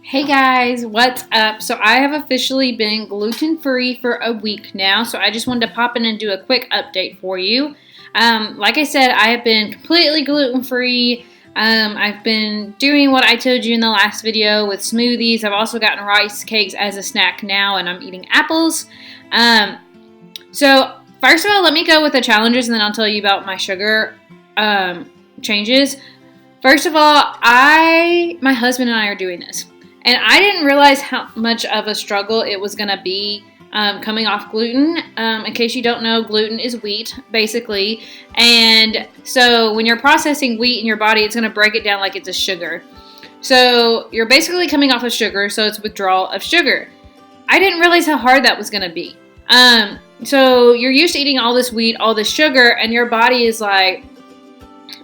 Hey guys, what's up? So I have officially been gluten-free for a week now, so I just wanted to pop in and do a quick update for you. Like I said, I have been completely gluten-free. I've been doing what I told you in the last video with smoothies. I've also gotten rice cakes as a snack now, and I'm eating apples. So first of all, let me go with the challenges, and then I'll tell you about my sugar changes. First of all, my husband and I are doing this. And I didn't realize how much of a struggle it was going to be coming off gluten. In case you don't know, gluten is wheat, basically. And so when you're processing wheat in your body, it's going to break it down like it's a sugar. So you're basically coming off of sugar, so it's withdrawal of sugar. I didn't realize how hard that was going to be. So you're used to eating all this wheat, all this sugar, and your body is like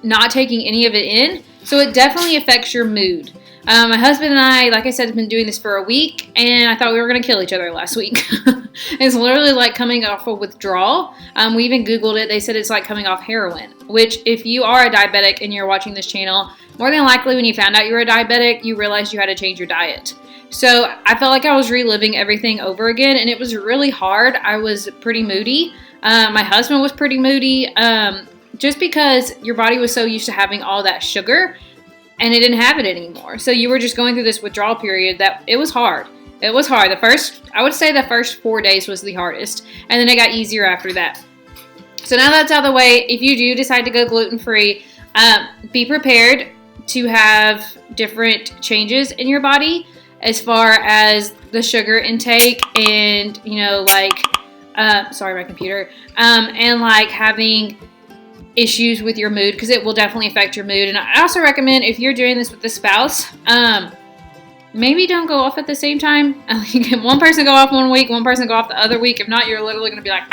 not taking any of it in. So it definitely affects your mood. My husband and I, like I said, have been doing this for a week, and I thought we were going to kill each other last week. It's literally like coming off a withdrawal. We even Googled it. They said it's like coming off heroin, which if you are a diabetic and you're watching this channel, more than likely when you found out you were a diabetic, you realized you had to change your diet. So I felt like I was reliving everything over again, and it was really hard. I was pretty moody. My husband was pretty moody, just because your body was so used to having all that sugar, and it didn't have it anymore. So you were just going through this withdrawal period that it was hard. It was hard. I would say the first 4 days was the hardest, and then it got easier after that. So now that's out of the way, if you do decide to go gluten-free, be prepared to have different changes in your body as far as the sugar intake and, sorry, my computer, and like having issues with your mood, because it will definitely affect your mood. And I also recommend, if you're doing this with a spouse, maybe don't go off at the same time. One person go off 1 week, one person go off the other week. If not, you're literally going to be like,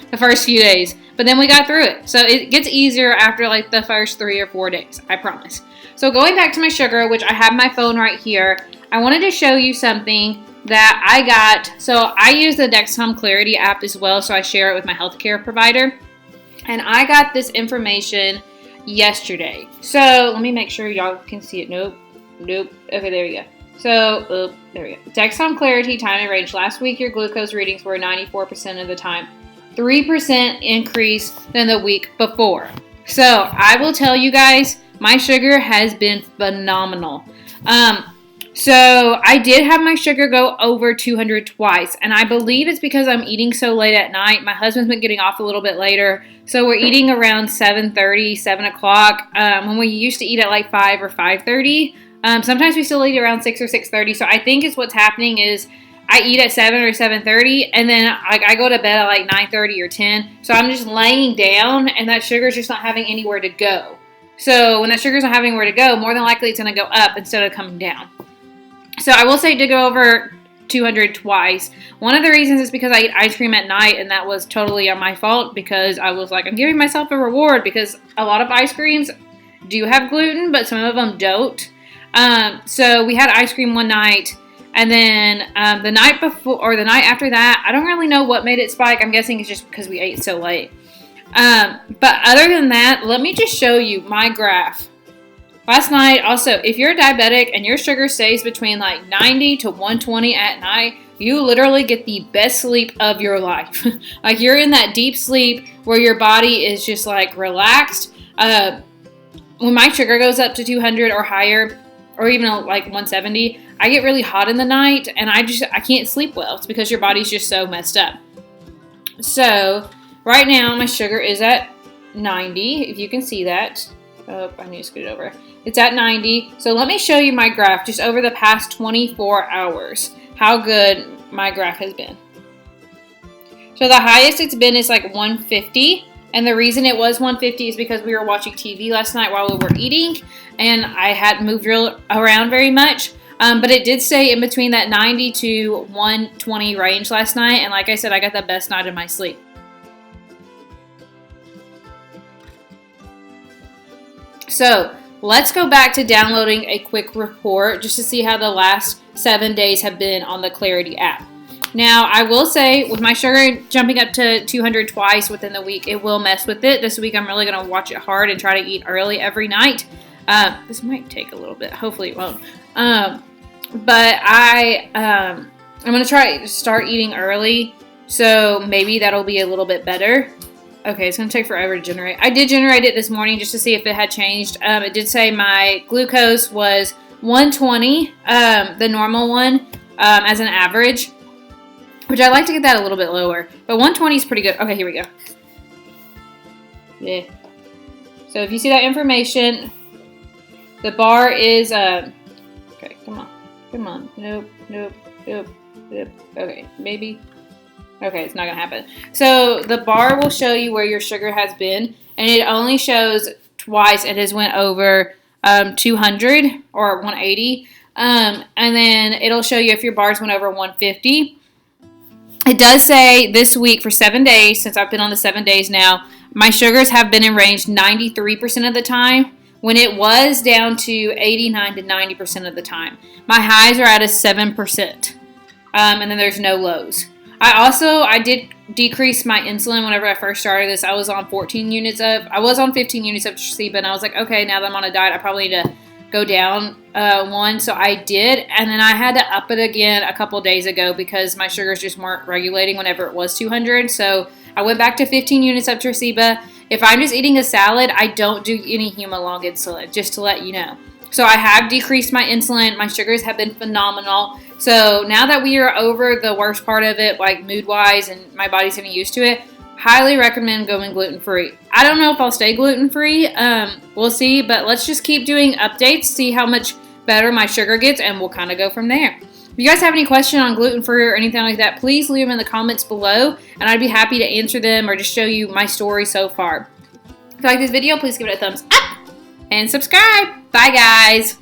the first few days. But then we got through it. So it gets easier after like the first 3 or 4 days, I promise. So going back to my sugar, which I have my phone right here, I wanted to show you something that I got. So I use the Dexcom Clarity app as well, so I share it with my healthcare provider. And I got this information yesterday. So let me make sure y'all can see it. Nope. Okay, there we go. So, there we go. Dexcom Clarity time and range. Last week, your glucose readings were 94% of the time. 3% increase than the week before. So I will tell you guys, my sugar has been phenomenal. So I did have my sugar go over 200 twice, and I believe it's because I'm eating so late at night. My husband's been getting off a little bit later, so we're eating around 7:30, 7 o'clock, when we used to eat at like 5 or 5:30. Sometimes we still eat around 6 or 6:30, so I think what's happening is I eat at 7 or 7:30, and then I go to bed at like 9:30 or 10, so I'm just laying down, and that sugar's just not having anywhere to go. So when that sugar's not having where to go, more than likely it's going to go up instead of coming down. So I will say it did go over 200 twice. One of the reasons is because I eat ice cream at night, and that was totally on my fault, because I was like, I'm giving myself a reward, because a lot of ice creams do have gluten, but some of them don't. So we had ice cream one night, and then the night before, or the night after that, I don't really know what made it spike. I'm guessing it's just because we ate so late. But other than that, let me just show you my graph. Last night, also, if you're diabetic and your sugar stays between like 90 to 120 at night, you literally get the best sleep of your life. Like, you're in that deep sleep where your body is just like relaxed. When my sugar goes up to 200 or higher, or even like 170, I get really hot in the night, and I can't sleep well. It's because your body's just so messed up. So right now my sugar is at 90, if you can see that. Oh, I need to scoot it over. It's at 90. So let me show you my graph just over the past 24 hours, how good my graph has been. So the highest it's been is like 150. And the reason it was 150 is because we were watching TV last night while we were eating, and I hadn't moved around very much. But it did stay in between that 90 to 120 range last night. And like I said, I got the best night of my sleep. So let's go back to downloading a quick report just to see how the last 7 days have been on the Clarity app. Now, I will say, with my sugar jumping up to 200 twice within the week, it will mess with it. This week, I'm really going to watch it hard and try to eat early every night. This might take a little bit. Hopefully it won't. but I'm gonna try to start eating early, so maybe that'll be a little bit better. Okay, it's gonna take forever to generate. I did generate it this morning just to see if it had changed. It did say my glucose was 120, the normal one, as an average, which I like to get that a little bit lower, but 120 is pretty good. Okay, here we go. Yeah. So if you see that information, the bar is, okay, come on. Nope. Okay, maybe. Okay, it's not gonna happen. So the bar will show you where your sugar has been, and it only shows twice it has went over 200 or 180, and then it'll show you if your bars went over 150. It does say this week for 7 days, since I've been on the 7 days now, my sugars have been in range 93% of the time, when it was down to 89 to 90% of the time. My highs are at a 7%, and then there's no lows. I did decrease my insulin whenever I first started this. I was on 15 units of Traceba, and I was like, okay, now that I'm on a diet, I probably need to go down one. So I did, and then I had to up it again a couple days ago because my sugars just weren't regulating whenever it was 200. So I went back to 15 units of Traceba. If I'm just eating a salad, I don't do any Humalog insulin, just to let you know. So I have decreased my insulin. My sugars have been phenomenal. So now that we are over the worst part of it, like mood-wise, and my body's getting used to it, highly recommend going gluten-free. I don't know if I'll stay gluten-free. We'll see, but let's just keep doing updates, see how much better my sugar gets, and we'll kind of go from there. If you guys have any question on gluten-free or anything like that, please leave them in the comments below, and I'd be happy to answer them or just show you my story so far. If you like this video, please give it a thumbs up and subscribe. Bye, guys.